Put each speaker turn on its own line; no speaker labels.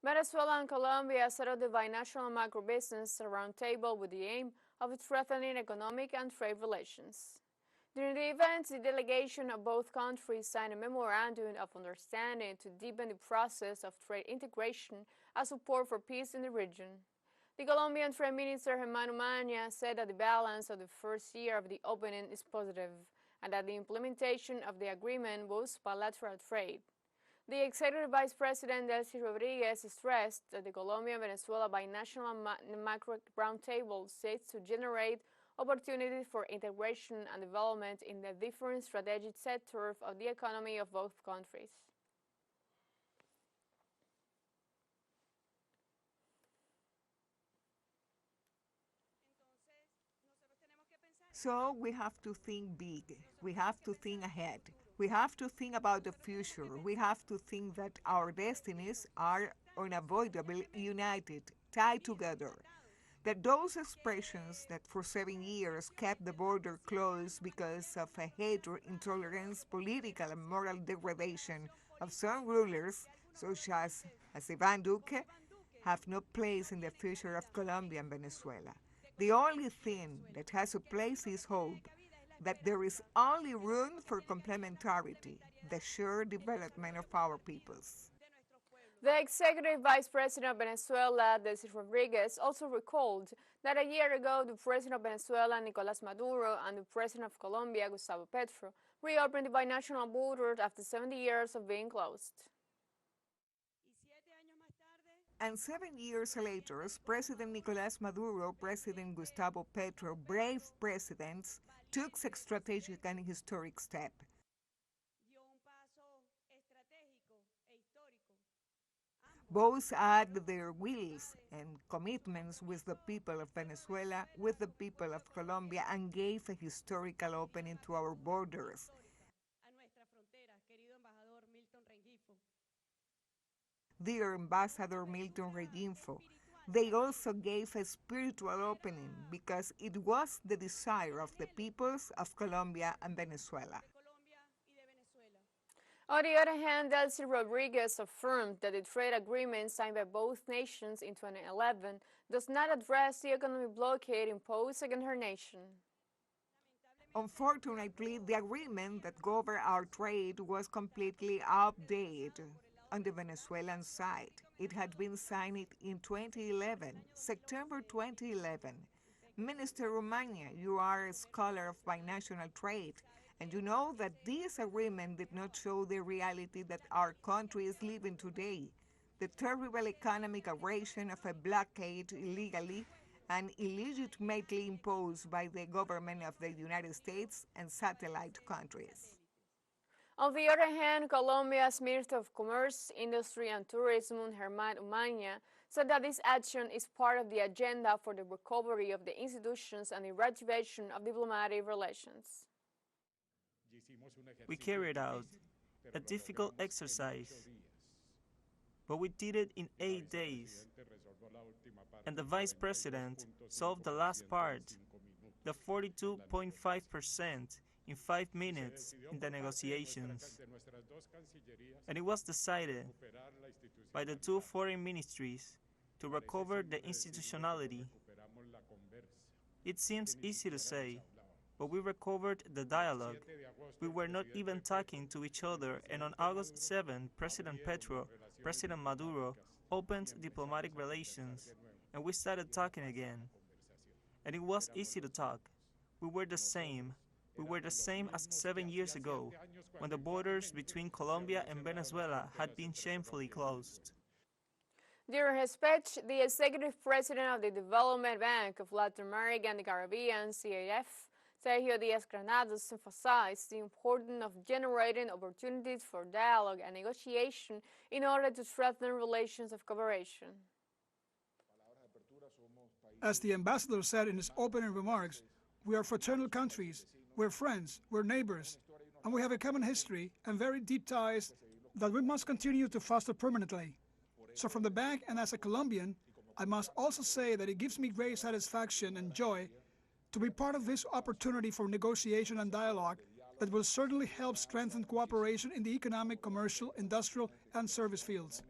Venezuela and Colombia set up the Binational Macro-Business Roundtable with the aim of strengthening economic and trade relations. During the event, the delegation of both countries signed a memorandum of understanding to deepen the process of trade integration and support for peace in the region. The Colombian Trade Minister Germán Umaña said that the balance of the first year of the opening is positive and that the implementation of the agreement boosts bilateral trade. The Executive Vice President Delcy Rodriguez stressed that the Colombia-Venezuela Binational Macro-Roundtable seeks to generate opportunities for integration and development in the different strategic sectors of the economy of both countries.
So we have to think big. We have to think ahead. We have to think about the future. We have to think that our destinies are unavoidably united, tied together. That those expressions that for 7 years kept the border closed because of a hatred, intolerance, political and moral degradation of some rulers, such as Iván Duque, have no place in the future of Colombia and Venezuela. The only thing that has a place is hope, that there is only room for complementarity, the shared development of our peoples.
The Executive Vice President of Venezuela, Delcy Rodriguez, also recalled that a year ago the President of Venezuela, Nicolás Maduro, and the President of Colombia, Gustavo Petro, reopened the binational border after 70 years of being closed.
And 7 years later, President Nicolás Maduro, President Gustavo Petro, brave presidents, took a strategic and historic step. Both added their wills and commitments with the people of Venezuela, with the people of Colombia, and gave a historical opening to our borders. Dear Ambassador Milton Reyinfo, they also gave a spiritual opening because it was the desire of the peoples of Colombia and Venezuela.
On the other hand, Delcy Rodriguez affirmed that the trade agreement signed by both nations in 2011 does not address the economic blockade imposed against her nation.
Unfortunately, the agreement that governed our trade was completely outdated on the Venezuelan side. It had been signed in 2011, September 2011. Minister Umaña, you are a scholar of binational trade, and you know that this agreement did not show the reality that our country is living today, the terrible economic aggression of a blockade illegally and illegitimately imposed by the government of the United States and satellite countries.
On the other hand, Colombia's Minister of Commerce, Industry and Tourism, Germán Umaña, said that this action is part of the agenda for the recovery of the institutions and the reactivation of diplomatic relations.
We carried out a difficult exercise, but we did it in 8 days, and the Vice President solved the last part, the 42.5%, in 5 minutes in the negotiations. And it was decided by the 2 foreign ministries to recover the institutionality. It seems easy to say, but we recovered the dialogue. We were not even talking to each other, and on August 7, President Petro, President Maduro opened diplomatic relations, and we started talking again. And it was easy to talk. We were the same. We were the same as 7 years ago, when the borders between Colombia and Venezuela had been shamefully closed.
During his speech, the Executive President of the Development Bank of Latin America and the Caribbean, CAF, Sergio Díaz-Granados, emphasized the importance of generating opportunities for dialogue and negotiation in order to strengthen relations of cooperation.
As the ambassador said in his opening remarks, we are fraternal countries, we're friends, we're neighbors, and we have a common history and very deep ties that we must continue to foster permanently. So from the bank and as a Colombian, I must also say that it gives me great satisfaction and joy to be part of this opportunity for negotiation and dialogue that will certainly help strengthen cooperation in the economic, commercial, industrial, and service fields.